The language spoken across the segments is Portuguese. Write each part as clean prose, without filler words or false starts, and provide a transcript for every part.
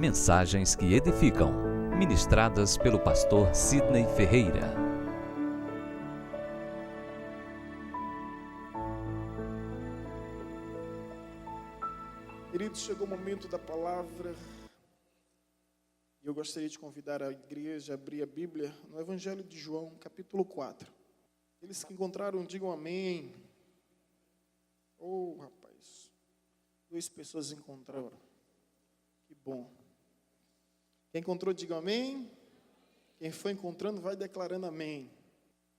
Mensagens que edificam, ministradas pelo pastor Sidney Ferreira. Queridos, chegou o momento da palavra e eu gostaria de convidar a igreja a abrir a Bíblia no Evangelho de João, capítulo 4. Aqueles que encontraram, digam amém. Oh, rapaz, 2 pessoas encontraram. Que bom. Quem encontrou, diga amém. Quem foi encontrando, vai declarando amém.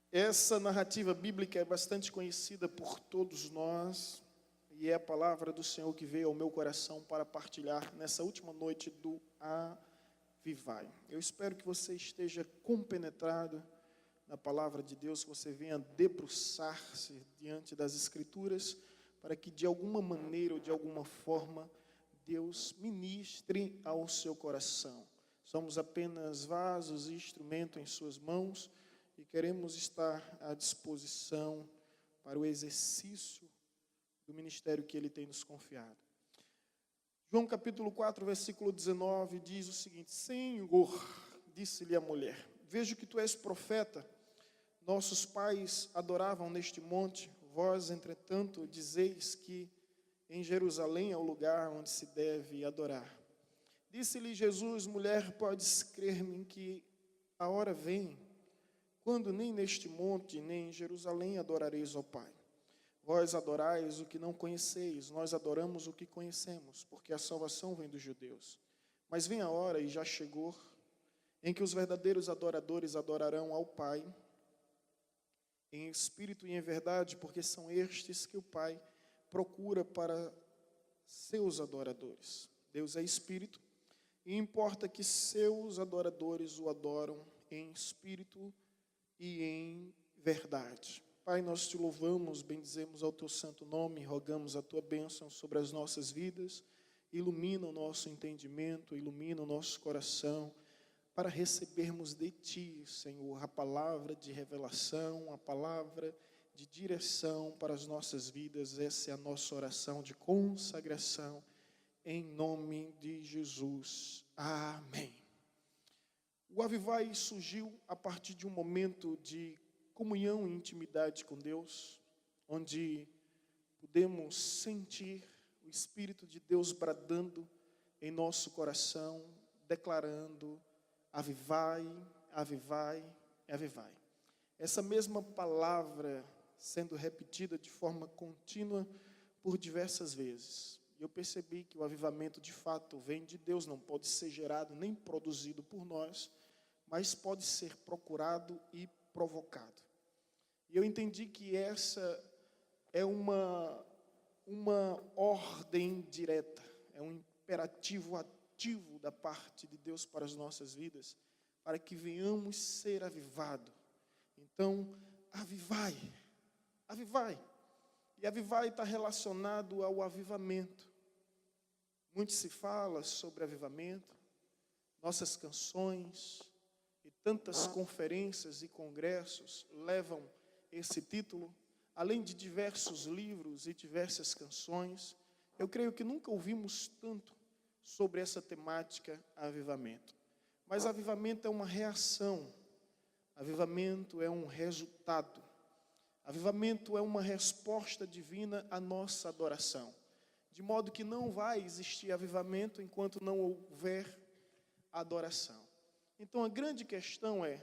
Essa narrativa bíblica é bastante conhecida por todos nós e é a palavra do Senhor que veio ao meu coração para partilhar nessa última noite do Avivai. Eu espero que você esteja compenetrado na palavra de Deus, que você venha debruçar-se diante das Escrituras, para que de alguma maneira ou de alguma forma Deus ministre ao seu coração. Somos apenas vasos e instrumento em suas mãos e queremos estar à disposição para o exercício do ministério que Ele tem nos confiado. João capítulo 4, versículo 19 diz o seguinte: Senhor, disse-lhe a mulher, vejo que tu és profeta. Nossos pais adoravam neste monte, vós, entretanto, dizeis que em Jerusalém é o lugar onde se deve adorar. Disse-lhe Jesus, mulher, podes crer-me que a hora vem, quando nem neste monte, nem em Jerusalém adorareis ao Pai. Vós adorais o que não conheceis, nós adoramos o que conhecemos, porque a salvação vem dos judeus. Mas vem a hora, e já chegou, em que os verdadeiros adoradores adorarão ao Pai, em espírito e em verdade, porque são estes que o Pai procura para seus adoradores. Deus é espírito, e importa que seus adoradores o adoram em espírito e em verdade. Pai, nós te louvamos, bendizemos ao teu santo nome, rogamos a tua bênção sobre as nossas vidas, ilumina o nosso entendimento, ilumina o nosso coração, para recebermos de ti, Senhor, a palavra de revelação, a palavra de direção para as nossas vidas. Essa é a nossa oração de consagração, em nome de Jesus. Amém. O Avivai surgiu a partir de um momento de comunhão e intimidade com Deus, onde podemos sentir o Espírito de Deus bradando em nosso coração, declarando: avivai, avivai, avivai. Essa mesma palavra sendo repetida de forma contínua por diversas vezes. E eu percebi que o avivamento de fato vem de Deus, não pode ser gerado nem produzido por nós, mas pode ser procurado e provocado. E eu entendi que essa é uma ordem direta, é um imperativo ativo da parte de Deus para as nossas vidas, para que venhamos ser avivados. Então, avivai, avivai. E avivai está relacionado ao avivamento. Muito se fala sobre avivamento, nossas canções e tantas conferências e congressos levam esse título, além de diversos livros e diversas canções. Eu creio que nunca ouvimos tanto sobre essa temática, avivamento. Mas avivamento é uma reação, avivamento é um resultado, avivamento é uma resposta divina à nossa adoração. De modo que não vai existir avivamento enquanto não houver adoração. Então a grande questão é,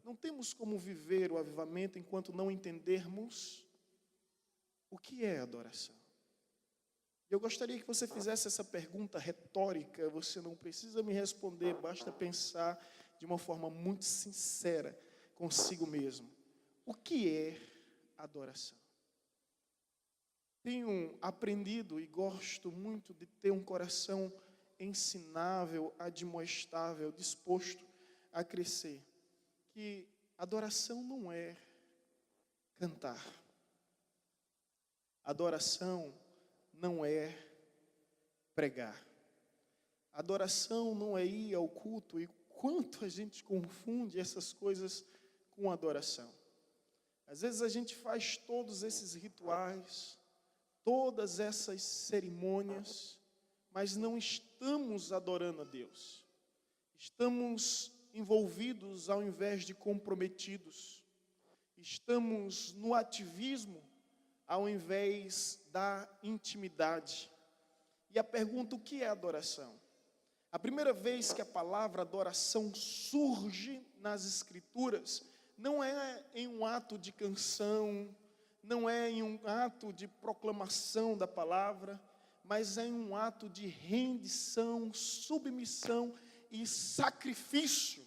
não temos como viver o avivamento enquanto não entendermos o que é adoração. Eu gostaria que você fizesse essa pergunta retórica, você não precisa me responder, basta pensar de uma forma muito sincera consigo mesmo. O que é adoração? Tenho aprendido e gosto muito de ter um coração ensinável, admoestável, disposto a crescer. Que adoração não é cantar. Adoração não é pregar. Adoração não é ir ao culto, e quanto a gente confunde essas coisas com adoração. Às vezes a gente faz todos esses rituais, todas essas cerimônias, mas não estamos adorando a Deus. Estamos envolvidos ao invés de comprometidos. Estamos no ativismo ao invés da intimidade. E a pergunta, o que é adoração? A primeira vez que a palavra adoração surge nas Escrituras, não é em um ato de canção, não é em um ato de proclamação da palavra, mas é em um ato de rendição, submissão e sacrifício.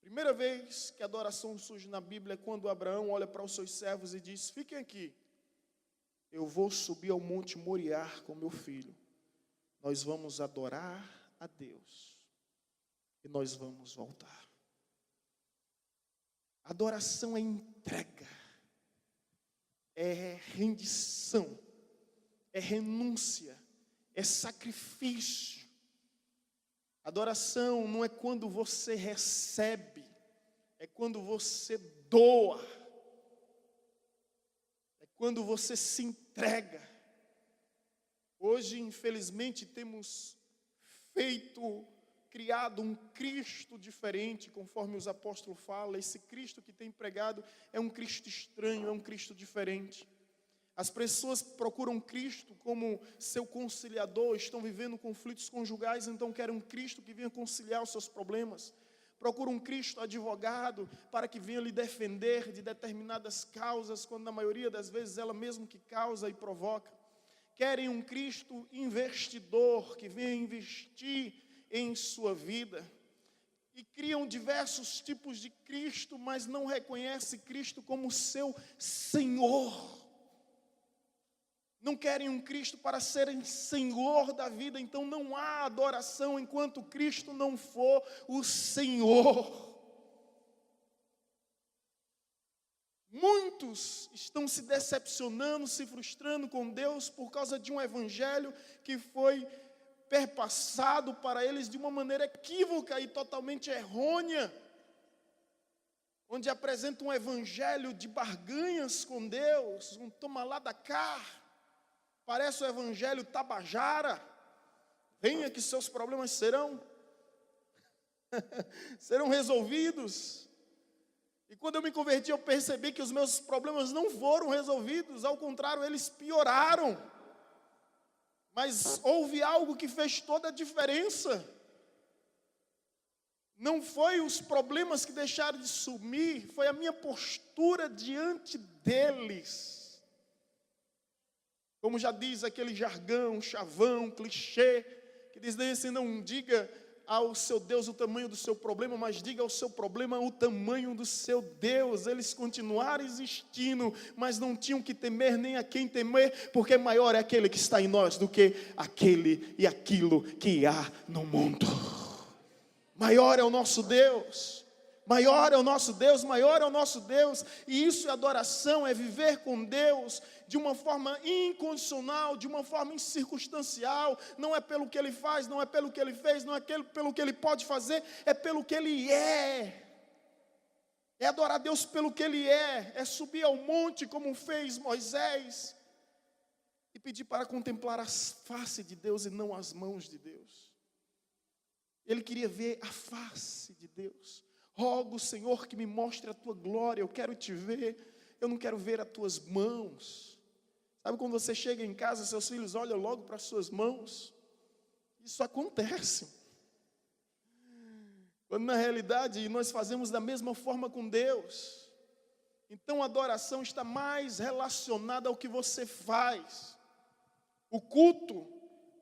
Primeira vez que a adoração surge na Bíblia é quando Abraão olha para os seus servos e diz: fiquem aqui, eu vou subir ao monte Moriá com meu filho, nós vamos adorar a Deus e nós vamos voltar. Adoração é entrega, é rendição, é renúncia, é sacrifício. Adoração não é quando você recebe, é quando você doa, é quando você se entrega. Hoje, infelizmente, temos criado um Cristo diferente, conforme os apóstolos falam. Esse Cristo que tem pregado é um Cristo estranho, é um Cristo diferente. As pessoas procuram Cristo como seu conciliador, estão vivendo conflitos conjugais, então querem um Cristo que venha conciliar os seus problemas. Procuram um Cristo advogado para que venha lhe defender de determinadas causas, quando na maioria das vezes ela mesmo que causa e provoca. Querem um Cristo investidor que venha investir em sua vida. E criam diversos tipos de Cristo, mas não reconhecem Cristo como seu Senhor. Não querem um Cristo para serem Senhor da vida, então não há adoração enquanto Cristo não for o Senhor. Muitos estão se decepcionando, se frustrando com Deus por causa de um evangelho que foi perpassado para eles de uma maneira equívoca e totalmente errônea, onde apresenta um evangelho de barganhas com Deus, um toma lá da cá. Parece o evangelho tabajara. Venha que seus problemas serão resolvidos. E quando eu me converti, eu percebi que os meus problemas não foram resolvidos. Ao contrário, eles pioraram. Mas houve algo que fez toda a diferença. Não foi os problemas que deixaram de sumir, foi a minha postura diante deles. Como já diz aquele jargão, chavão, clichê, que diz assim: não diga ao seu Deus o tamanho do seu problema, mas diga ao seu problema o tamanho do seu Deus. Eles continuaram existindo, mas não tinham que temer nem a quem temer, porque maior é aquele que está em nós do que aquele e aquilo que há no mundo. Maior é o nosso Deus. Maior é o nosso Deus, maior é o nosso Deus. E isso é adoração, é viver com Deus de uma forma incondicional, de uma forma incircunstancial. Não é pelo que Ele faz, não é pelo que Ele fez, não é pelo que Ele pode fazer, é pelo que Ele é. É adorar a Deus pelo que Ele é subir ao monte como fez Moisés e pedir para contemplar a face de Deus e não as mãos de Deus. Ele queria ver a face de Deus. Rogo, Senhor, que me mostre a Tua glória, eu quero Te ver, eu não quero ver as Tuas mãos. Sabe quando você chega em casa, seus filhos olham logo para as suas mãos? Isso acontece. Quando na realidade nós fazemos da mesma forma com Deus. Então a adoração está mais relacionada ao que você faz. O culto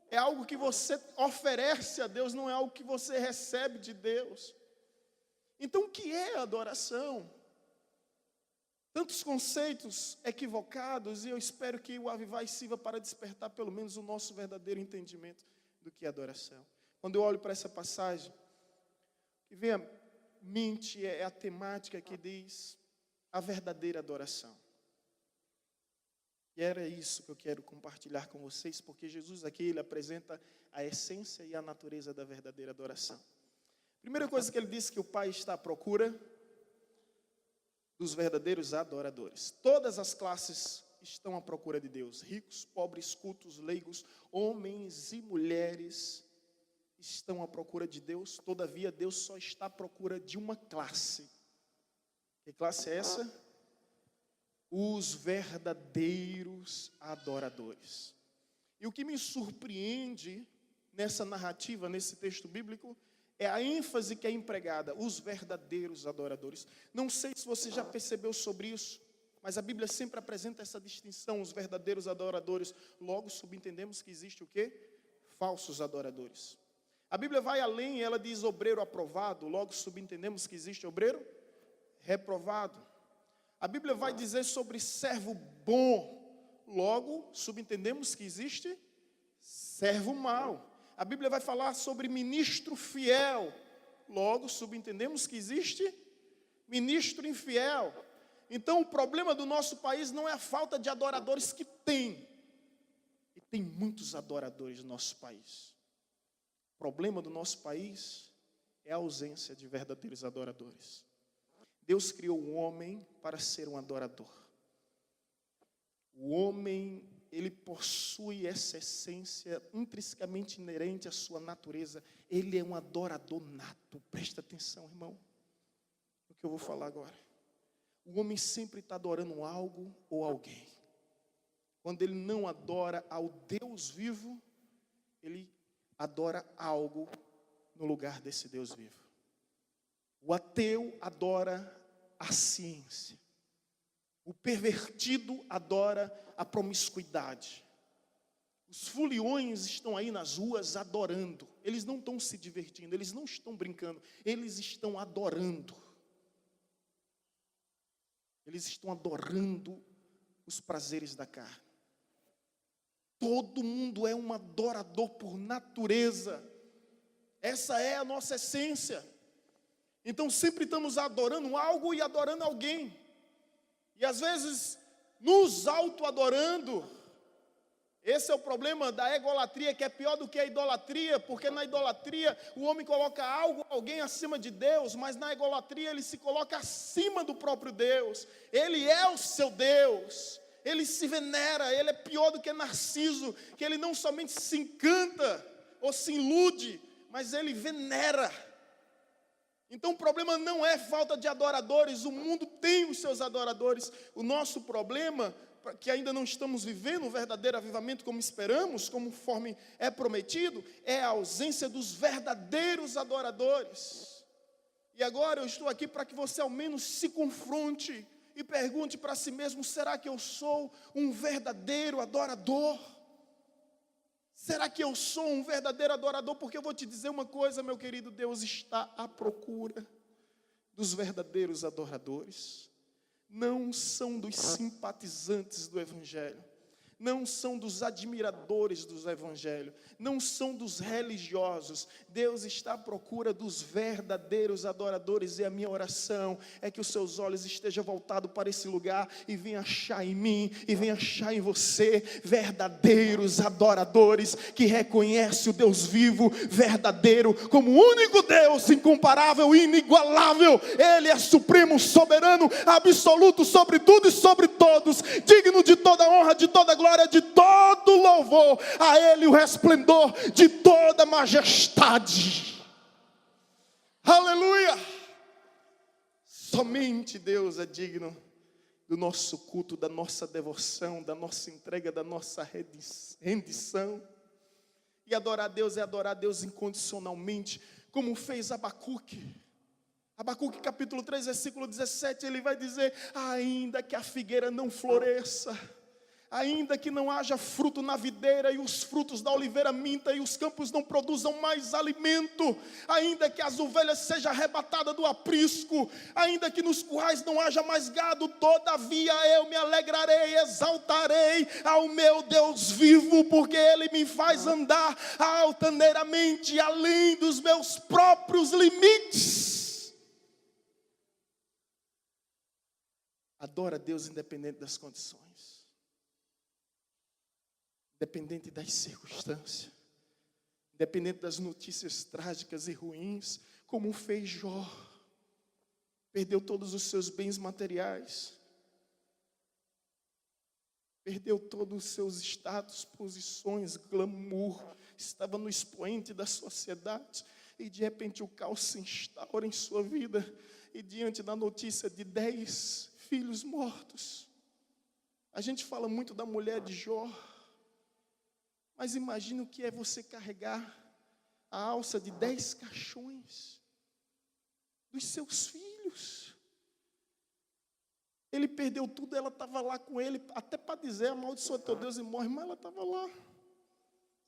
é algo que você oferece a Deus, não é algo que você recebe de Deus. Então, o que é adoração? Tantos conceitos equivocados, e eu espero que o Avivai sirva para despertar pelo menos o nosso verdadeiro entendimento do que é adoração. Quando eu olho para essa passagem, o que vem à mente é a temática que diz a verdadeira adoração. E era isso que eu quero compartilhar com vocês, porque Jesus aqui ele apresenta a essência e a natureza da verdadeira adoração. Primeira coisa que ele disse, que o Pai está à procura dos verdadeiros adoradores. Todas as classes estão à procura de Deus. Ricos, pobres, cultos, leigos, homens e mulheres estão à procura de Deus. Todavia, Deus só está à procura de uma classe. Que classe é essa? Os verdadeiros adoradores. E o que me surpreende nessa narrativa, nesse texto bíblico, é a ênfase que é empregada, os verdadeiros adoradores. Não sei se você já percebeu sobre isso, mas a Bíblia sempre apresenta essa distinção, os verdadeiros adoradores. Logo subentendemos que existe o quê? Falsos adoradores. A Bíblia vai além, ela diz obreiro aprovado, logo subentendemos que existe obreiro reprovado. A Bíblia vai dizer sobre servo bom, logo subentendemos que existe servo mau. A Bíblia vai falar sobre ministro fiel, logo subentendemos que existe ministro infiel. Então o problema do nosso país não é a falta de adoradores que tem, e tem muitos adoradores no nosso país. O problema do nosso país é a ausência de verdadeiros adoradores. Deus criou o homem para ser um adorador. O homem, ele possui essa essência intrinsecamente inerente à sua natureza. Ele é um adorador nato. Presta atenção, irmão, no que eu vou falar agora. O homem sempre está adorando algo ou alguém. Quando ele não adora ao Deus vivo, ele adora algo no lugar desse Deus vivo. O ateu adora a ciência. O pervertido adora a promiscuidade. Os foliões estão aí nas ruas adorando. Eles não estão se divertindo, eles não estão brincando, eles estão adorando. Eles estão adorando os prazeres da carne. Todo mundo é um adorador por natureza. Essa é a nossa essência. Então sempre estamos adorando algo e adorando alguém. E às vezes nos auto-adorando. Esse é o problema da egolatria, que é pior do que a idolatria, porque na idolatria o homem coloca algo, alguém acima de Deus, mas na egolatria ele se coloca acima do próprio Deus. Ele é o seu Deus, ele se venera, ele é pior do que Narciso, que ele não somente se encanta ou se ilude, mas ele venera. Então o problema não é falta de adoradores, o mundo tem os seus adoradores. O nosso problema, que ainda não estamos vivendo o verdadeiro avivamento como esperamos, conforme é prometido, é a ausência dos verdadeiros adoradores. E agora eu estou aqui para que você ao menos se confronte e pergunte para si mesmo: será que eu sou um verdadeiro adorador? Será que eu sou um verdadeiro adorador? Porque eu vou te dizer uma coisa, meu querido, Deus está à procura dos verdadeiros adoradores. Não são dos simpatizantes do Evangelho, não são dos admiradores do Evangelho, não são dos religiosos. Deus está à procura dos verdadeiros adoradores, e a minha oração é que os seus olhos estejam voltados para esse lugar e venha achar em mim, e venha achar em você verdadeiros adoradores que reconhecem o Deus vivo, verdadeiro, como o único Deus, incomparável e inigualável. Ele é supremo, soberano, absoluto sobre tudo e sobre todos, digno de toda honra, de toda glória, de todo louvor. A Ele o resplendor de toda majestade. Aleluia! Somente Deus é digno do nosso culto, da nossa devoção, da nossa entrega, da nossa rendição. E adorar Deus é adorar a Deus incondicionalmente, como fez Abacuque. Abacuque capítulo 3, versículo 17, ele vai dizer: ainda que a figueira não floresça, ainda que não haja fruto na videira, e os frutos da oliveira minta, e os campos não produzam mais alimento, ainda que as ovelhas sejam arrebatadas do aprisco, ainda que nos currais não haja mais gado, todavia eu me alegrarei, exaltarei ao meu Deus vivo, porque Ele me faz andar altaneiramente além dos meus próprios limites. Adora a Deus independente das condições, independente das circunstâncias, independente das notícias trágicas e ruins, como fez Jó. Perdeu todos os seus bens materiais, perdeu todos os seus status, posições, glamour, estava no expoente da sociedade, e de repente o caos se instaura em sua vida, e diante da notícia de 10 filhos mortos, a gente fala muito da mulher de Jó, mas imagine o que é você carregar a alça de 10 caixões dos seus filhos. Ele perdeu tudo, ela estava lá com ele, até para dizer, amaldiçoa teu Deus e morre, mas ela estava lá.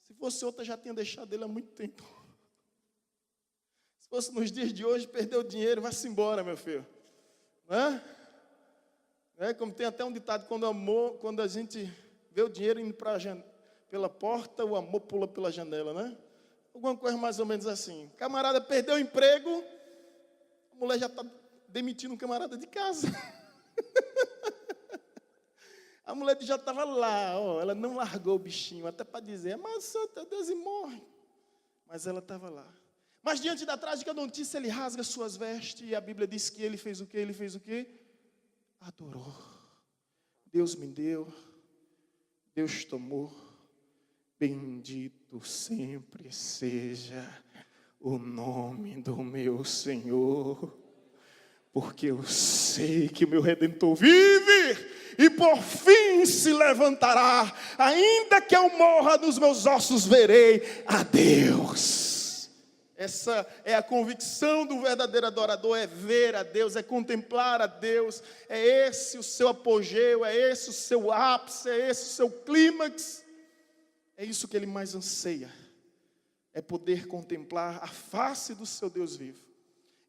Se fosse outra, já tinha deixado ele há muito tempo. Se fosse nos dias de hoje, perdeu o dinheiro, vai-se embora, meu filho. Não é? Como tem até um ditado, quando a gente vê o dinheiro indo pela porta, o amor pula pela janela, né? Alguma coisa mais ou menos assim. Camarada perdeu o emprego, a mulher já está demitindo um camarada de casa. A mulher já estava lá, ó, ela não largou o bichinho, até para dizer, amaldiçoa teu Deus e morre. Mas ela estava lá. Mas diante da trágica notícia, ele rasga suas vestes, e a Bíblia diz que ele fez o quê? Ele fez o quê? Adorou. Deus me deu, Deus tomou, bendito sempre seja o nome do meu Senhor, porque eu sei que o meu Redentor vive, e por fim se levantará, ainda que eu morra, nos meus ossos verei a Deus. Essa é a convicção do verdadeiro adorador, é ver a Deus, é contemplar a Deus, é esse o seu apogeu, é esse o seu ápice, é esse o seu clímax, é isso que ele mais anseia, é poder contemplar a face do seu Deus vivo.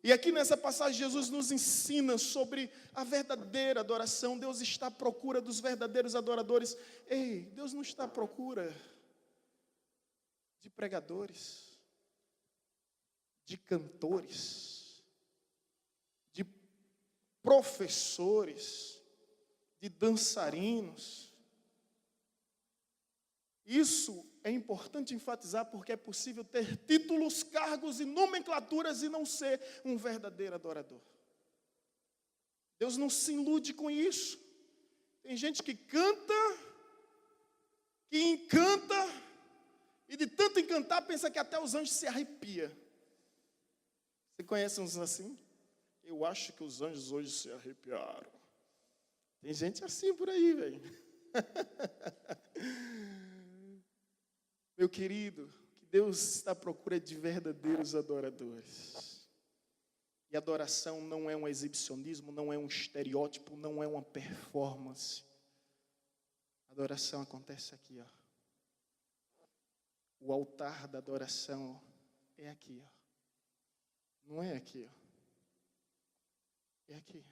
E aqui nessa passagem Jesus nos ensina sobre a verdadeira adoração. Deus está à procura dos verdadeiros adoradores. Ei, Deus não está à procura de pregadores, de cantores, de professores, de dançarinos. Isso é importante enfatizar, porque é possível ter títulos, cargos e nomenclaturas e não ser um verdadeiro adorador. Deus não se ilude com isso. Tem gente que canta, que encanta, e de tanto encantar pensa que até os anjos se arrepiam. Você conhece uns assim? Eu acho que os anjos hoje se arrepiaram. Tem gente assim por aí, velho. Meu querido, que Deus está à procura de verdadeiros adoradores. E adoração não é um exibicionismo, não é um estereótipo, não é uma performance. Adoração acontece aqui, ó. O altar da adoração é aqui, ó. Não é aqui, ó. É aqui.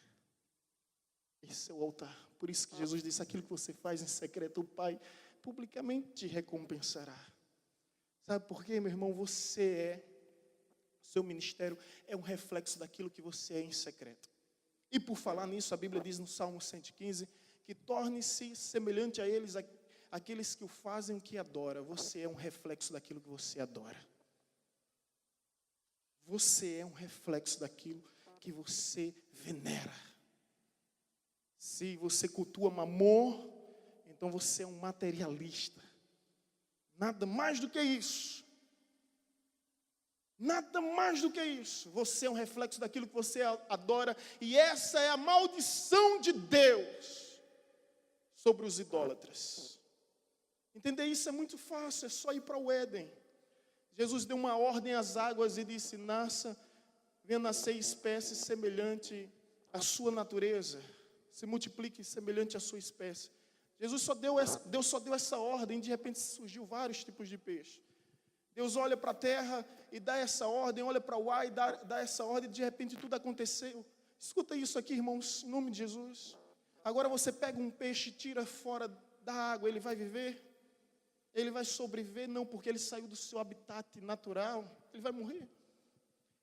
Esse é o altar. Por isso que Jesus disse, aquilo que você faz em secreto, o Pai publicamente te recompensará. Sabe por quê, meu irmão? Seu ministério é um reflexo daquilo que você é em secreto. E por falar nisso, a Bíblia diz no Salmo 115, que torne-se semelhante a eles, aqueles que o fazem, que adora. Você é um reflexo daquilo que você adora. Você é um reflexo daquilo que você venera. Se você cultua Mamon, então você é um materialista. Nada mais do que isso. Nada mais do que isso. Você é um reflexo daquilo que você adora. E essa é a maldição de Deus sobre os idólatras. Entender isso é muito fácil, é só ir para o Éden. Jesus deu uma ordem às águas e disse, venha nascer espécie semelhante à sua natureza. Se multiplique semelhante à sua espécie. Deus só deu essa ordem, de repente surgiu vários tipos de peixe. Deus olha para a terra e dá essa ordem, olha para o ar e dá essa ordem, de repente tudo aconteceu. Escuta isso aqui, irmãos, em nome de Jesus. Agora você pega um peixe e tira fora da água, ele vai viver? Ele vai sobreviver? Não, porque ele saiu do seu habitat natural, ele vai morrer.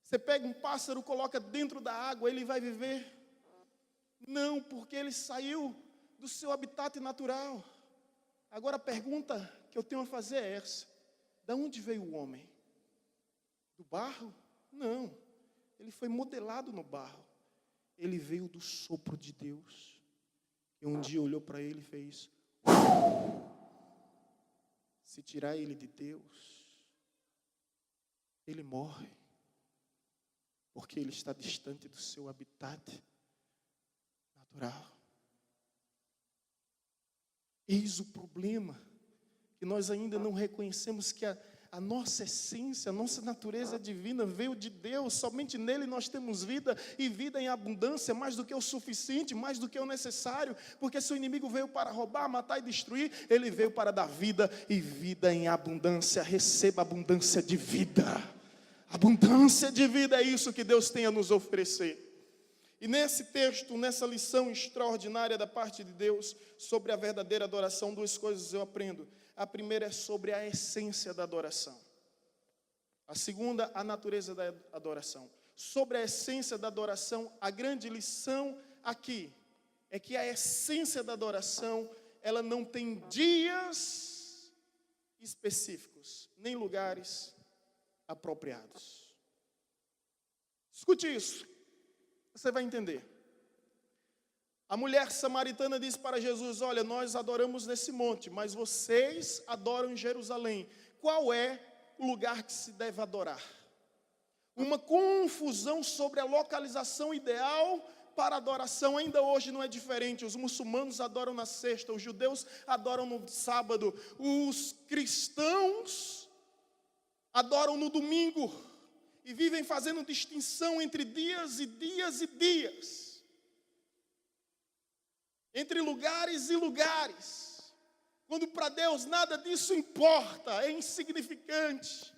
Você pega um pássaro, coloca dentro da água, ele vai viver? Não, porque ele saiu do seu habitat natural. Agora a pergunta que eu tenho a fazer é essa: de onde veio o homem? Do barro? Não, ele foi modelado no barro. Ele veio do sopro de Deus. E um dia olhou para ele e fez: Se tirar ele de Deus, ele morre, porque ele está distante do seu habitat natural. Eis o problema, que nós ainda não reconhecemos que a nossa essência, a nossa natureza divina veio de Deus. Somente nele nós temos vida, e vida em abundância, mais do que o suficiente, mais do que o necessário. Porque se o inimigo veio para roubar, matar e destruir, ele veio para dar vida, e vida em abundância. Receba abundância de vida. Abundância de vida é isso que Deus tem a nos oferecer. E nesse texto, nessa lição extraordinária da parte de Deus sobre a verdadeira adoração, duas coisas eu aprendo. A primeira é sobre a essência da adoração. A segunda, a natureza da adoração. Sobre a essência da adoração, a grande lição aqui é que a essência da adoração, ela não tem dias específicos, nem lugares apropriados. Escute isso, você vai entender. A mulher samaritana disse para Jesus: olha, nós adoramos nesse monte, mas vocês adoram em Jerusalém. Qual é o lugar que se deve adorar? Uma confusão sobre a localização ideal para a adoração. Ainda hoje não é diferente. Os muçulmanos adoram na sexta, os judeus adoram no sábado, os cristãos adoram no domingo, e vivem fazendo distinção entre dias e dias e dias, entre lugares e lugares, quando para Deus nada disso importa, é insignificante.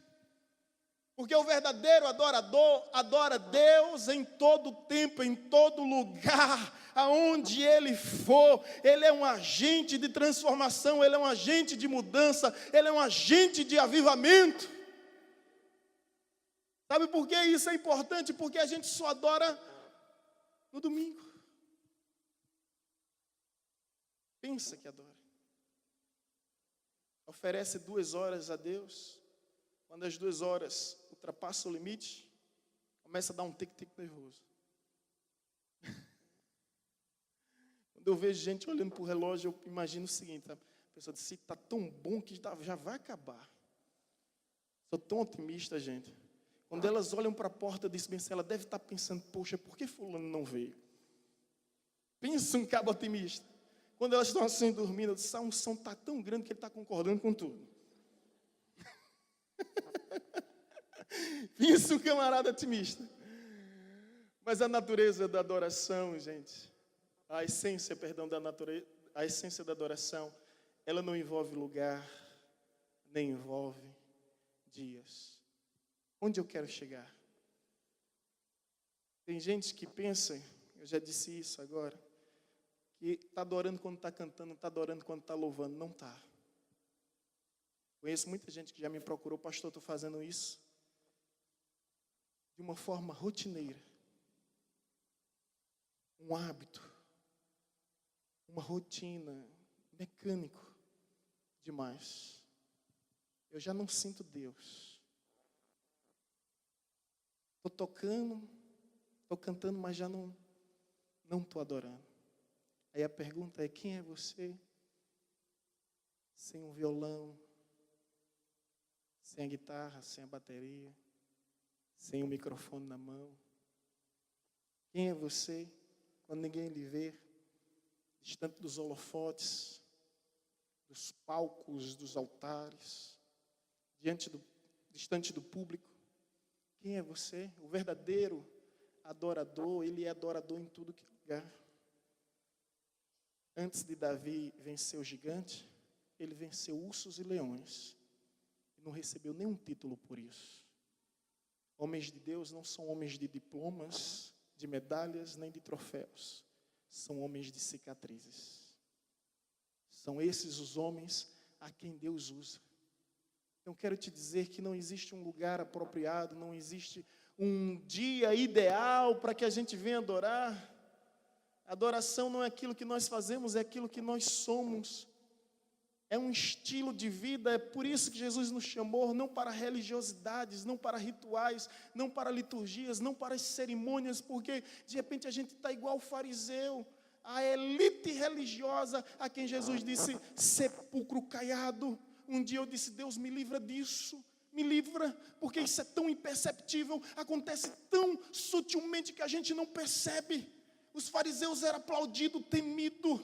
Porque o verdadeiro adorador adora Deus em todo tempo, em todo lugar, aonde ele for. Ele é um agente de transformação, ele é um agente de mudança, ele é um agente de avivamento. Sabe por que isso é importante? Porque a gente só adora no domingo. Pensa que adora. Oferece 2 horas a Deus. Quando as 2 horas ultrapassam o limite, começa a dar um tic-tic nervoso. Quando eu vejo gente olhando para o relógio, eu imagino o seguinte: a pessoa diz, se está tão bom que já vai acabar. Sou tão otimista, gente. Quando elas olham para a porta desse bem, ela deve estar pensando, poxa, por que fulano não veio? Pensa um cabo otimista. Quando elas estão assim dormindo, eu disse, a unção está tão grande que ele está concordando com tudo. Pensa um camarada otimista. Mas a natureza da adoração, gente, a essência da adoração, ela não envolve lugar, nem envolve dias. Onde eu quero chegar? Tem gente que pensa, eu já disse isso agora, que está adorando quando está cantando, está adorando quando está louvando. Não está. Conheço muita gente que já me procurou, pastor, estou fazendo isso de uma forma rotineira. Um hábito, uma rotina, mecânico demais. Eu já não sinto Deus. Estou tocando, estou cantando, mas já não estou adorando. Aí a pergunta é, quem é você? Sem um violão, sem a guitarra, sem a bateria, sem o microfone na mão. Quem é você quando ninguém lhe vê, distante dos holofotes, dos palcos, dos altares, distante do público? Quem é você? O verdadeiro adorador, ele é adorador em tudo que é lugar. Antes de Davi vencer o gigante, ele venceu ursos e leões. E não recebeu nenhum título por isso. Homens de Deus não são homens de diplomas, de medalhas, nem de troféus. São homens de cicatrizes. São esses os homens a quem Deus usa. Então quero te dizer que não existe um lugar apropriado, não existe um dia ideal para que a gente venha adorar. Adoração não é aquilo que nós fazemos, é aquilo que nós somos. É um estilo de vida, é por isso que Jesus nos chamou, não para religiosidades, não para rituais, não para liturgias, não para cerimônias, porque de repente a gente está igual o fariseu. a elite religiosa a quem Jesus disse sepulcro caiado. Um dia eu disse: Deus, me livra disso, me livra, porque isso é tão imperceptível, acontece tão sutilmente que a gente não percebe. Os fariseus eram aplaudidos, temidos.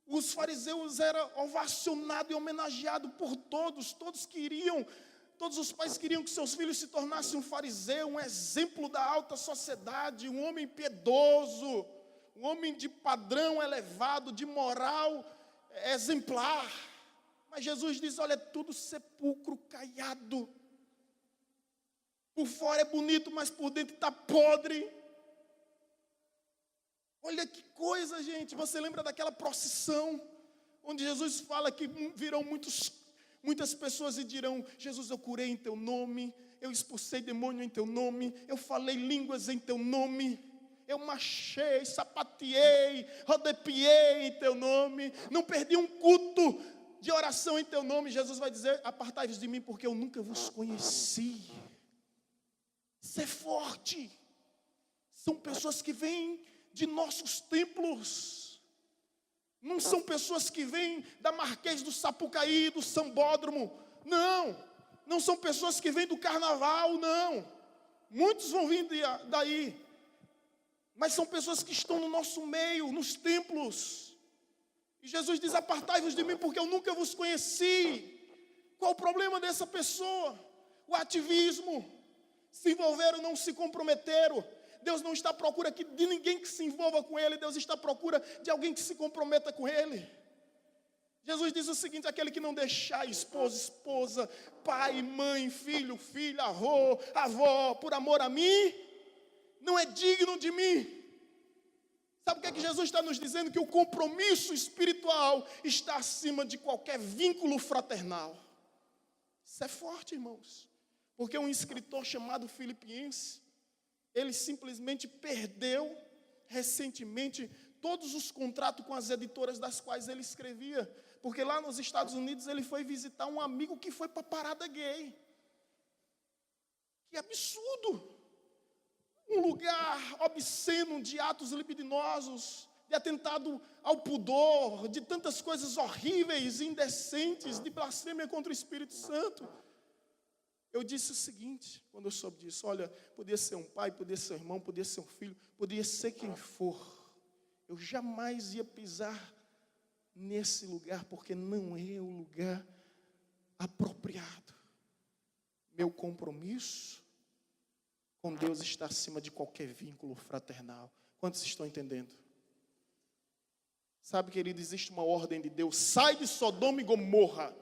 Os fariseus eram ovacionados e homenageados por todos. Todos os pais queriam que seus filhos se tornassem um fariseu, um exemplo da alta sociedade, um homem piedoso, um homem de padrão elevado, de moral exemplar. Mas Jesus diz: olha, é tudo sepulcro caiado. Por fora é bonito, mas por dentro está podre. Olha que coisa, gente. Você lembra daquela procissão, onde Jesus fala que virão muitas pessoas e dirão: Jesus, eu curei em teu nome, eu expulsei demônio em teu nome, eu falei línguas em teu nome, eu marchei, sapateei, rodepiei em teu nome, não perdi um culto de oração em teu nome. Jesus vai dizer: apartai-vos de mim, porque eu nunca vos conheci. Isso é forte. São pessoas que vêm de nossos templos. Não são pessoas que vêm da Marquês do Sapucaí, do Sambódromo. Não são pessoas que vêm do carnaval, não. Muitos vão vir daí. Mas são pessoas que estão no nosso meio, nos templos. E Jesus diz: apartai-vos de mim, porque eu nunca vos conheci. Qual o problema dessa pessoa? O ativismo. Se envolveram, não se comprometeram. Deus não está à procura de ninguém que se envolva com Ele. Deus está à procura de alguém que se comprometa com Ele. Jesus diz o seguinte: aquele que não deixar esposa, pai, mãe, filho, filha, avó, por amor a mim, não é digno de mim. Sabe o que é que Jesus está nos dizendo? Que o compromisso espiritual está acima de qualquer vínculo fraternal. Isso é forte, irmãos. Porque um escritor chamado Filipenses, ele simplesmente perdeu recentemente todos os contratos com as editoras das quais ele escrevia. Porque lá nos Estados Unidos ele foi visitar um amigo que foi para a parada gay. Que absurdo! Um lugar obsceno de atos libidinosos, de atentado ao pudor, de tantas coisas horríveis, indecentes, de blasfêmia contra o Espírito Santo. Eu disse o seguinte, quando eu soube disso: olha, podia ser um pai, podia ser um irmão, podia ser um filho, podia ser quem for. Eu jamais ia pisar nesse lugar, porque não é o lugar apropriado. Meu compromisso com Deus está acima de qualquer vínculo fraternal. Quantos estão entendendo? Sabe, querido, existe uma ordem de Deus: sai de Sodoma e Gomorra.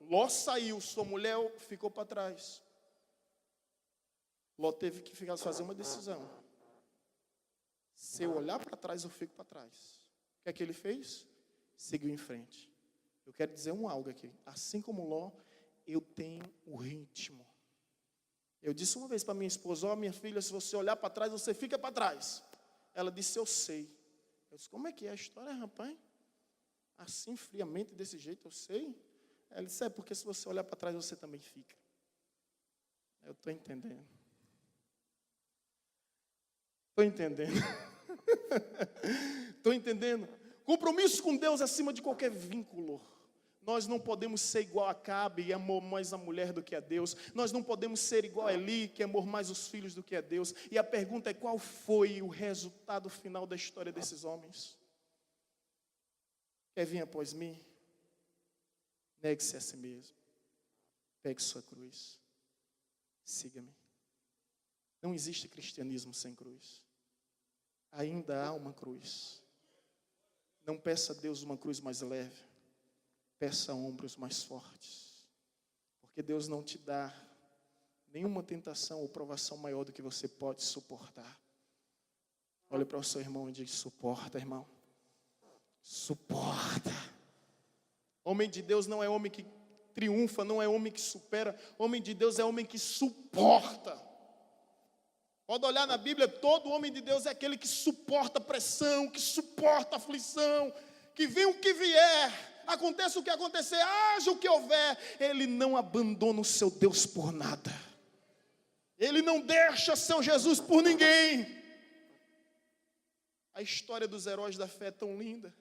Ló saiu, sua mulher ficou para trás. Ló teve que fazer uma decisão: se eu olhar para trás, eu fico para trás. O que é que ele fez? Seguiu em frente. Eu quero dizer algo aqui: assim como Ló, eu tenho o ritmo. Eu disse uma vez para minha esposa: ó, minha filha, se você olhar para trás, você fica para trás. Ela disse: eu sei. Eu disse: como é que é a história, rapaz? Assim, friamente, desse jeito, eu sei. Ela disse: é porque se você olhar para trás, você também fica. Eu estou entendendo. Estou entendendo. Compromisso com Deus acima de qualquer vínculo. Nós não podemos ser igual a Acabe e amor mais a mulher do que a Deus. Nós não podemos ser igual a Eli, que amor mais os filhos do que a Deus. E a pergunta é: qual foi o resultado final da história desses homens? Quer vir após mim? Negue-se a si mesmo. Pegue sua cruz. Siga-me. Não existe cristianismo sem cruz. Ainda há uma cruz. Não peça a Deus uma cruz mais leve. Peça ombros mais fortes. Porque Deus não te dá nenhuma tentação ou provação maior do que você pode suportar. Olhe para o seu irmão e diga: suporta, irmão. Suporta. Homem de Deus não é homem que triunfa, não é homem que supera. Homem de Deus é homem que suporta. Pode olhar na Bíblia: todo homem de Deus é aquele que suporta pressão, que suporta aflição, que vem o que vier, aconteça o que acontecer, haja o que houver, ele não abandona o seu Deus por nada. Ele não deixa seu Jesus por ninguém. A história dos heróis da fé é tão linda.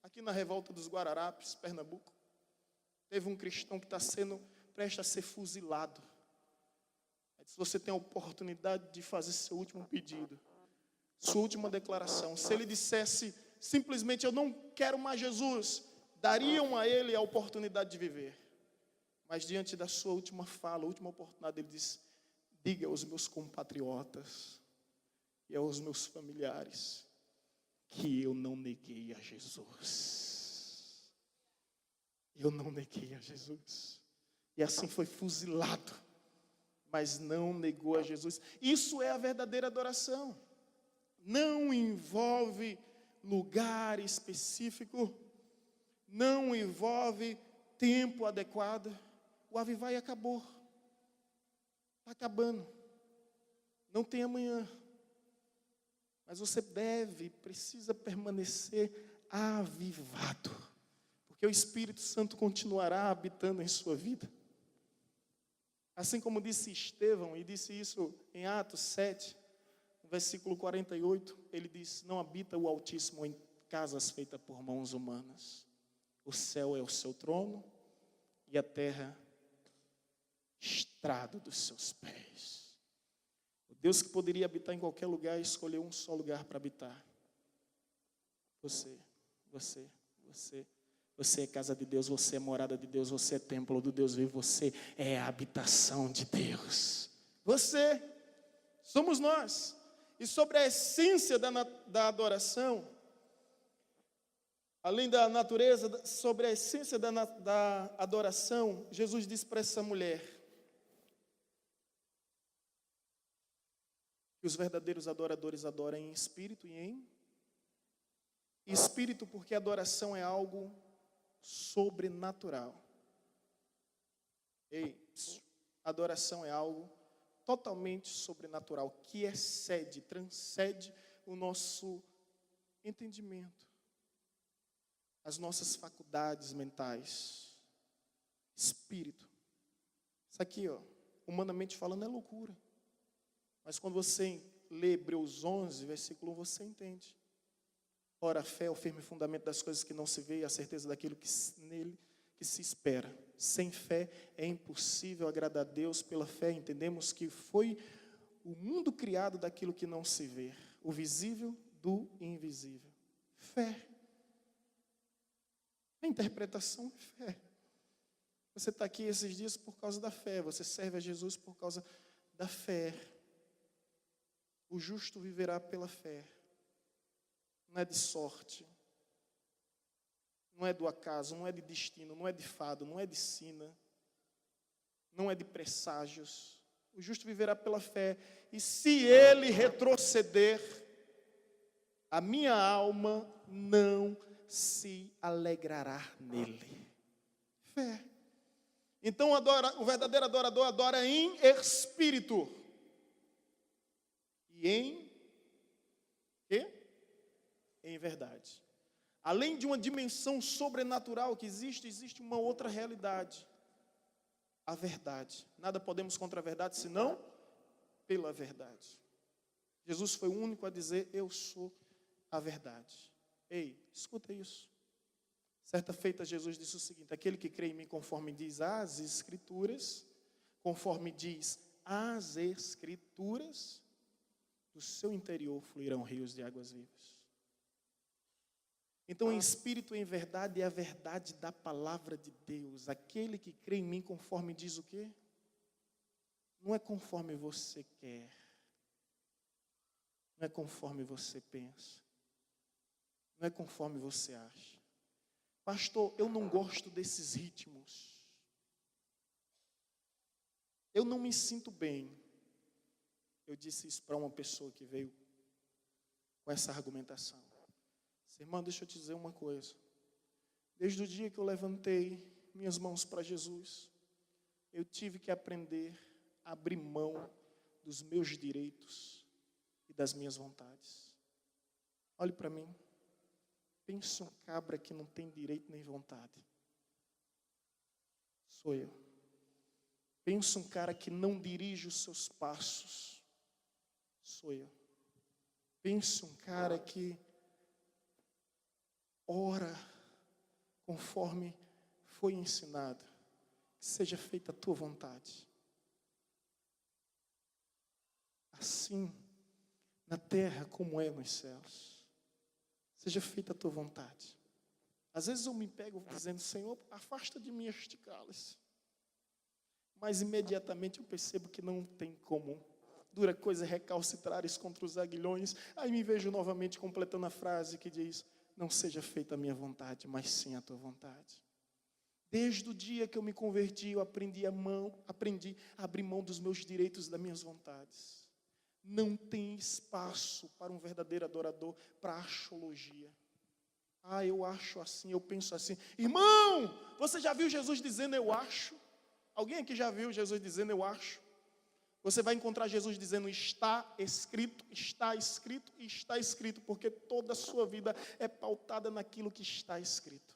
Aqui na revolta dos Guararapes, Pernambuco, teve um cristão que está sendo prestes a ser fuzilado. Se você tem a oportunidade de fazer seu último pedido, sua última declaração, se ele dissesse simplesmente, eu não quero mais Jesus, dariam a ele a oportunidade de viver. Mas diante da sua última fala, a última oportunidade, ele disse, diga aos meus compatriotas e aos meus familiares que eu não neguei a Jesus. Eu não neguei a Jesus. E assim foi fuzilado, mas não negou a Jesus. Isso é a verdadeira adoração. Não envolve lugar específico, não envolve tempo adequado. O avivai acabou. Está acabando. Não tem amanhã. Mas você precisa permanecer avivado. Porque o Espírito Santo continuará habitando em sua vida. Assim como disse Estevão, e disse isso em Atos 7, no versículo 48, ele diz, não habita o Altíssimo em casas feitas por mãos humanas. O céu é o seu trono e a terra estrado dos seus pés. O Deus que poderia habitar em qualquer lugar escolheu um só lugar para habitar. Você é casa de Deus, você é morada de Deus, você é templo do Deus vivo, você é a habitação de Deus. Você, somos nós. E sobre a essência da adoração, além da natureza, sobre a essência da adoração, Jesus disse para essa mulher que os verdadeiros adoradores adoram em espírito e em espírito, porque a adoração é algo sobrenatural. Adoração é algo totalmente sobrenatural, que transcende o nosso entendimento, as nossas faculdades mentais. Espírito. Isso aqui, humanamente falando, é loucura. Mas quando você lê Hebreus 11, versículo 1, você entende. Ora, a fé é o firme fundamento das coisas que não se vê e a certeza daquilo que nele que se espera. Sem fé é impossível agradar a Deus. Pela fé entendemos que foi o mundo criado daquilo que não se vê, o visível do invisível. Fé. A interpretação é fé. Você está aqui esses dias por causa da fé. Você serve a Jesus por causa da fé. O justo viverá pela fé. Não é de sorte. Não é do acaso, não é de destino, não é de fado, não é de sina. Não é de presságios. O justo viverá pela fé. E se ele retroceder, a minha alma não se alegrará nele. Fé. Então o verdadeiro adorador adora em espírito. E em quê? Em verdade. Além de uma dimensão sobrenatural que existe uma outra realidade. A verdade. Nada podemos contra a verdade, senão pela verdade. Jesus foi o único a dizer, eu sou a verdade. Ei, escuta isso. Certa feita Jesus disse o seguinte, aquele que crê em mim conforme diz as Escrituras, conforme diz as Escrituras, do seu interior fluirão rios de águas vivas. Então, em espírito e em verdade é a verdade da palavra de Deus. Aquele que crê em mim conforme diz o quê? Não é conforme você quer. Não é conforme você pensa. Não é conforme você acha. Pastor, eu não gosto desses ritmos. Eu não me sinto bem. Eu disse isso para uma pessoa que veio com essa argumentação. Irmão, deixa eu te dizer uma coisa. Desde o dia que eu levantei minhas mãos para Jesus, eu tive que aprender a abrir mão dos meus direitos e das minhas vontades. Olhe para mim. Pensa um cabra que não tem direito nem vontade. Sou eu. Pensa um cara que não dirige os seus passos. Sou eu. Pense um cara que ora conforme foi ensinado. Que seja feita a tua vontade. Assim, na terra como é nos céus. Seja feita a tua vontade. Às vezes eu me pego dizendo, Senhor, afasta de mim este cálice. Mas imediatamente eu percebo que não tem como. Dura coisa recalcitrares contra os aguilhões. Aí me vejo novamente completando a frase que diz, não seja feita a minha vontade, mas sim a tua vontade. Desde o dia que eu me converti, eu aprendi a abrir mão dos meus direitos, das minhas vontades. Não tem espaço para um verdadeiro adorador, para axiologia. Eu acho assim, eu penso assim. Irmão, você já viu Jesus dizendo eu acho? Alguém aqui já viu Jesus dizendo eu acho? Você vai encontrar Jesus dizendo está escrito, está escrito e está escrito, porque toda a sua vida é pautada naquilo que está escrito.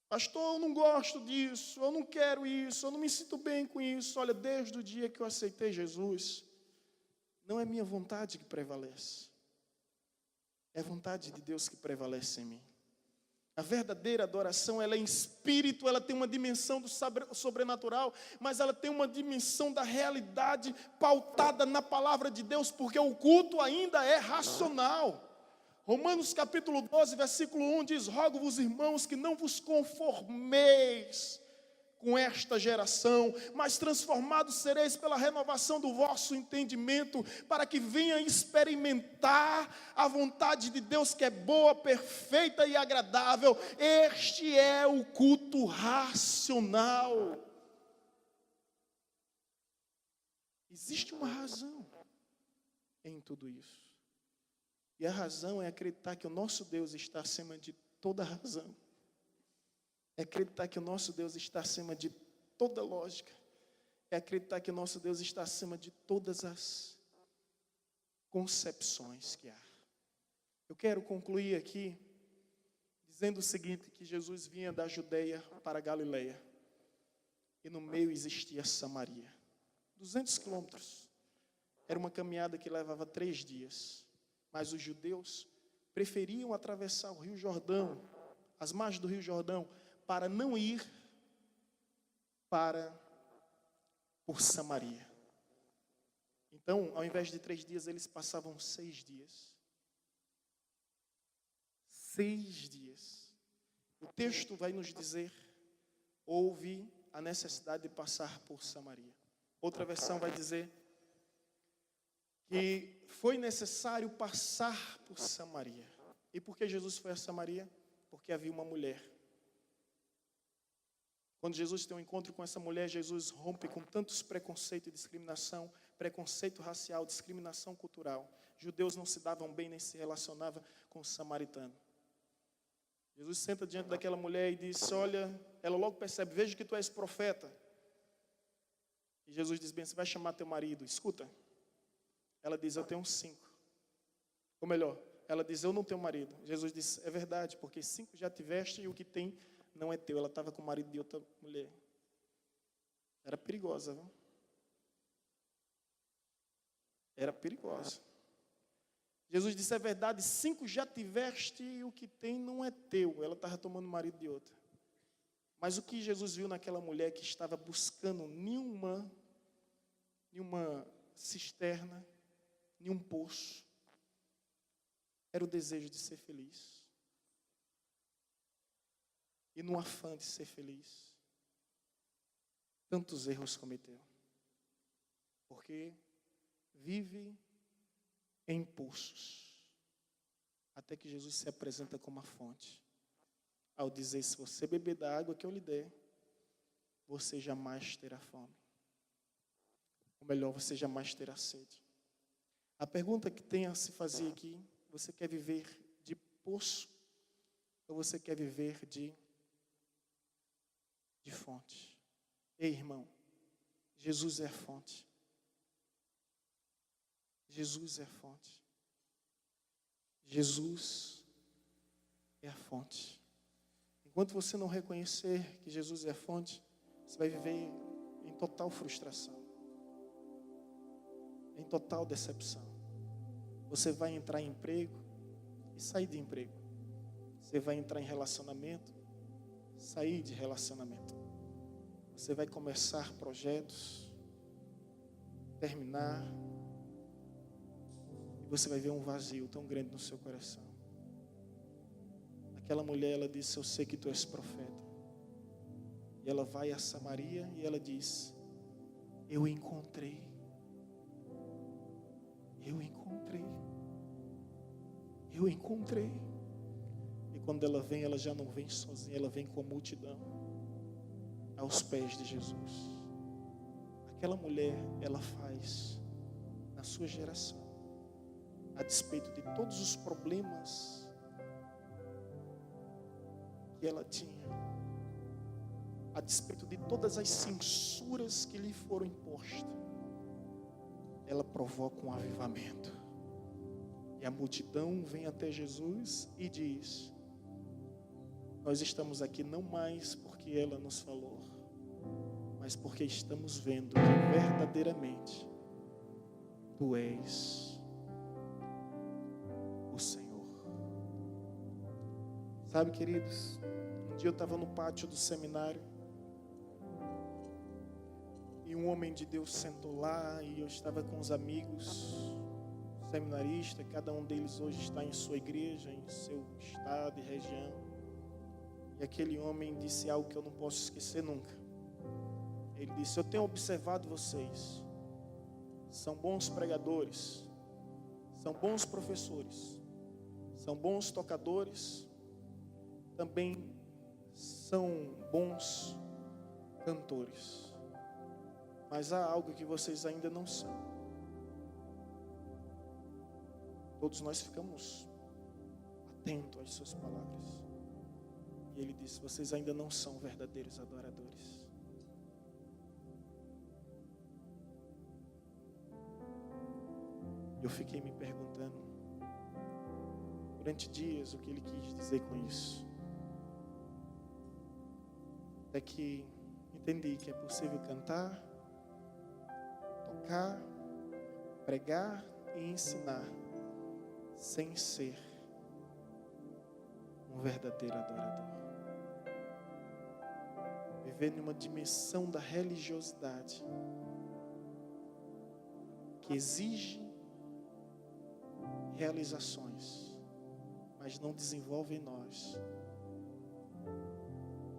Pastor, eu não gosto disso, eu não quero isso, eu não me sinto bem com isso. Olha, desde o dia que eu aceitei Jesus, não é minha vontade que prevalece. É a vontade de Deus que prevalece em mim. A verdadeira adoração, ela é em espírito, ela tem uma dimensão do sobrenatural, mas ela tem uma dimensão da realidade pautada na palavra de Deus, porque o culto ainda é racional. Romanos capítulo 12, versículo 1 diz, rogo-vos, irmãos, que não vos conformeis com esta geração, mas transformados sereis pela renovação do vosso entendimento, para que venha experimentar a vontade de Deus que é boa, perfeita e agradável. Este é o culto racional. Existe uma razão em tudo isso. E a razão é acreditar que o nosso Deus está acima de toda razão. É acreditar que o nosso Deus está acima de toda lógica. É acreditar que o nosso Deus está acima de todas as concepções que há. Eu quero concluir aqui dizendo o seguinte, que Jesus vinha da Judeia para a Galileia. E no meio existia Samaria. 200 quilômetros. Era uma caminhada que levava 3 dias. Mas os judeus preferiam atravessar o Rio Jordão, as margens do Rio Jordão, para não ir por Samaria. Então, ao invés de 3 dias, eles passavam 6 dias. 6 dias. O texto vai nos dizer, houve a necessidade de passar por Samaria. Outra versão vai dizer que foi necessário passar por Samaria. E por que Jesus foi a Samaria? Porque havia uma mulher. Quando Jesus tem um encontro com essa mulher, Jesus rompe com tantos preconceitos e discriminação, preconceito racial, discriminação cultural. Judeus não se davam bem nem se relacionavam com o samaritano. Jesus senta diante daquela mulher e diz, olha, ela logo percebe, veja que tu és profeta. E Jesus diz, bem, você vai chamar teu marido, escuta. Ela diz, eu tenho 5. Ou melhor, ela diz, eu não tenho marido. Jesus diz, é verdade, porque 5 já tiveste e o que tem não é teu. Ela estava com o marido de outra mulher. Era perigosa, viu? Era perigosa. Jesus disse, é verdade, 5 já tiveste e o que tem não é teu. Ela estava tomando o marido de outra. Mas o que Jesus viu naquela mulher que estava buscando nenhuma cisterna, nenhum poço, era o desejo de ser feliz. E no afã de ser feliz, tantos erros cometeu. Porque vive em poços, até que Jesus se apresenta como a fonte. Ao dizer, se você beber da água que eu lhe der, você jamais terá fome. Ou melhor, você jamais terá sede. A pergunta que tem a se fazer aqui, você quer viver de poço ou você quer viver de fonte? Ei, irmão, Jesus é a fonte. Jesus é a fonte. Jesus é a fonte. Enquanto você não reconhecer que Jesus é a fonte, você vai viver em total frustração, em total decepção. Você vai entrar em emprego e sair de emprego. Você vai entrar em relacionamento, sair de relacionamento. Você vai começar projetos, terminar, e você vai ver um vazio tão grande no seu coração. Aquela mulher, ela disse: eu sei que tu és profeta. E ela vai a Samaria e ela diz: eu encontrei. E quando ela vem, ela já não vem sozinha, ela vem com a multidão aos pés de Jesus. Aquela mulher, ela faz na sua geração, a despeito de todos os problemas que ela tinha, a despeito de todas as censuras que lhe foram impostas, ela provoca um avivamento. E a multidão vem até Jesus e diz: nós estamos aqui não mais porque ela nos falou, mas porque estamos vendo que verdadeiramente tu és o Senhor. Sabe, queridos, um dia eu estava no pátio do seminário e um homem de Deus sentou lá e eu estava com os amigos seminaristas, cada um deles hoje está em sua igreja, em seu estado e região. E aquele homem disse algo que eu não posso esquecer nunca. Ele disse: eu tenho observado vocês, são bons pregadores, são bons professores, são bons tocadores, também são bons cantores, mas há algo que vocês ainda não são. Todos nós ficamos atentos às suas palavras. E ele disse: vocês ainda não são verdadeiros adoradores. Eu fiquei me perguntando durante dias o que ele quis dizer com isso. Até que entendi que é possível cantar, tocar, pregar e ensinar sem ser um verdadeiro adorador. Viver numa dimensão da religiosidade que exige realizações, mas não desenvolve em nós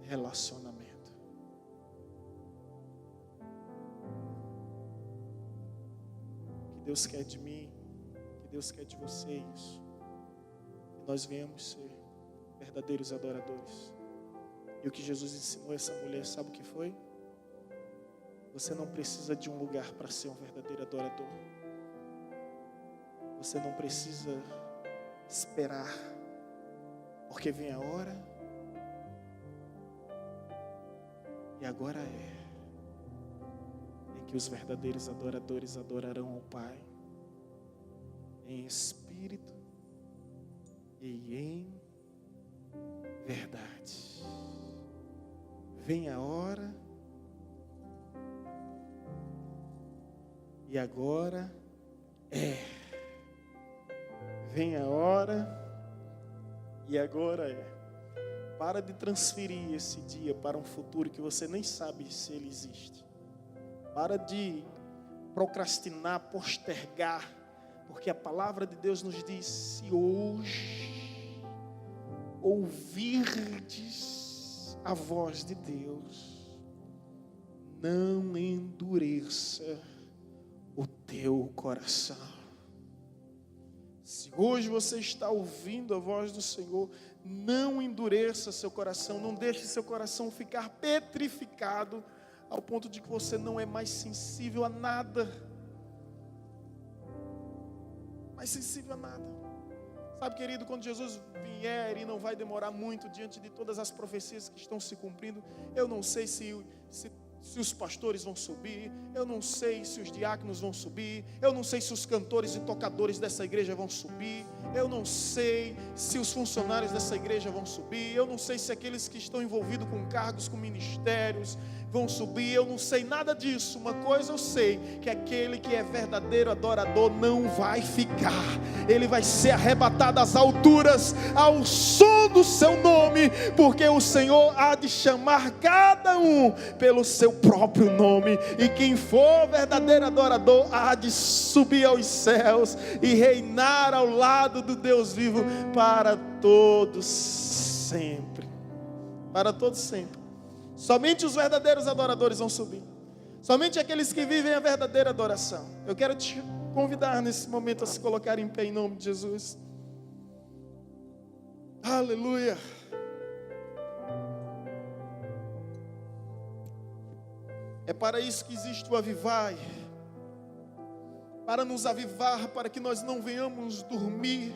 relacionamento. O que Deus quer de mim, Deus quer de você isso, que nós venhamos ser verdadeiros adoradores. E o que Jesus ensinou a essa mulher, sabe o que foi? Você não precisa de um lugar para ser um verdadeiro adorador. Você não precisa esperar, porque vem a hora, e agora em que os verdadeiros adoradores adorarão ao Pai em espírito e em verdade. Vem a hora, e agora vem a hora, e agora Para de transferir esse dia para um futuro que você nem sabe se ele existe. Para de procrastinar, postergar, porque a palavra de Deus nos diz: se hoje ouvirdes a voz de Deus, não endureça o teu coração. Se hoje você está ouvindo a voz do Senhor, não endureça seu coração, não deixe seu coração ficar petrificado ao ponto de que você não é mais sensível a nada. Mais sensível a nada. Sabe, querido, quando Jesus vier, e não vai demorar muito diante de todas as profecias que estão se cumprindo, eu não sei se os pastores vão subir, eu não sei se os diáconos vão subir, eu não sei se os cantores e tocadores dessa igreja vão subir, eu não sei se os funcionários dessa igreja vão subir, eu não sei se aqueles que estão envolvidos com cargos, com ministérios, vão subir. Eu não sei nada disso. Uma coisa eu sei, que aquele que é verdadeiro adorador não vai ficar. Ele vai ser arrebatado às alturas, ao som do seu nome, porque o Senhor há de chamar cada um pelo seu próprio nome. E quem for verdadeiro adorador há de subir aos céus e reinar ao lado do Deus vivo para todos sempre. Para todos sempre. Somente os verdadeiros adoradores vão subir. Somente aqueles que vivem a verdadeira adoração. Eu quero te convidar nesse momento a se colocar em pé em nome de Jesus. Aleluia. É para isso que existe o Avivai. Para nos avivar, para que nós não venhamos dormir,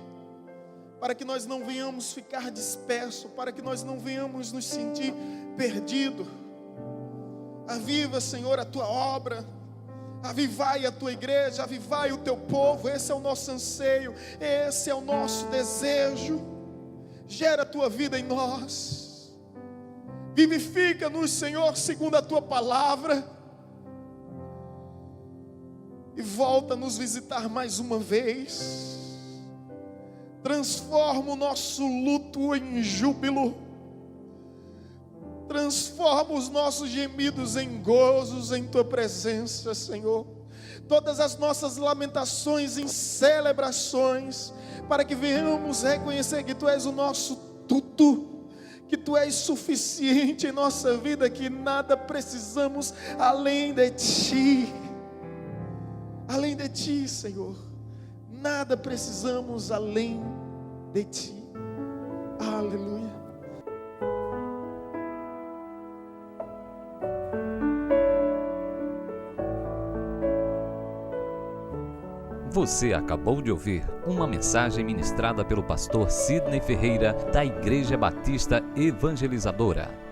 para que nós não venhamos ficar dispersos, para que nós não venhamos nos sentir perdidos. Aviva, Senhor, a tua obra, avivai a tua igreja, avivai o teu povo. Esse é o nosso anseio, esse é o nosso desejo. Gera a tua vida em nós, vivifica-nos, Senhor, segundo a tua palavra, e volta a nos visitar mais uma vez. Transforma o nosso luto em júbilo, transforma os nossos gemidos em gozos em tua presença, Senhor. Todas as nossas lamentações em celebrações, para que venhamos reconhecer que tu és o nosso tudo, que tu és suficiente em nossa vida, que nada precisamos além de ti. Além de ti, Senhor, nada precisamos além de ti. Aleluia. Você acabou de ouvir uma mensagem ministrada pelo pastor Sidney Ferreira, da Igreja Batista Evangelizadora.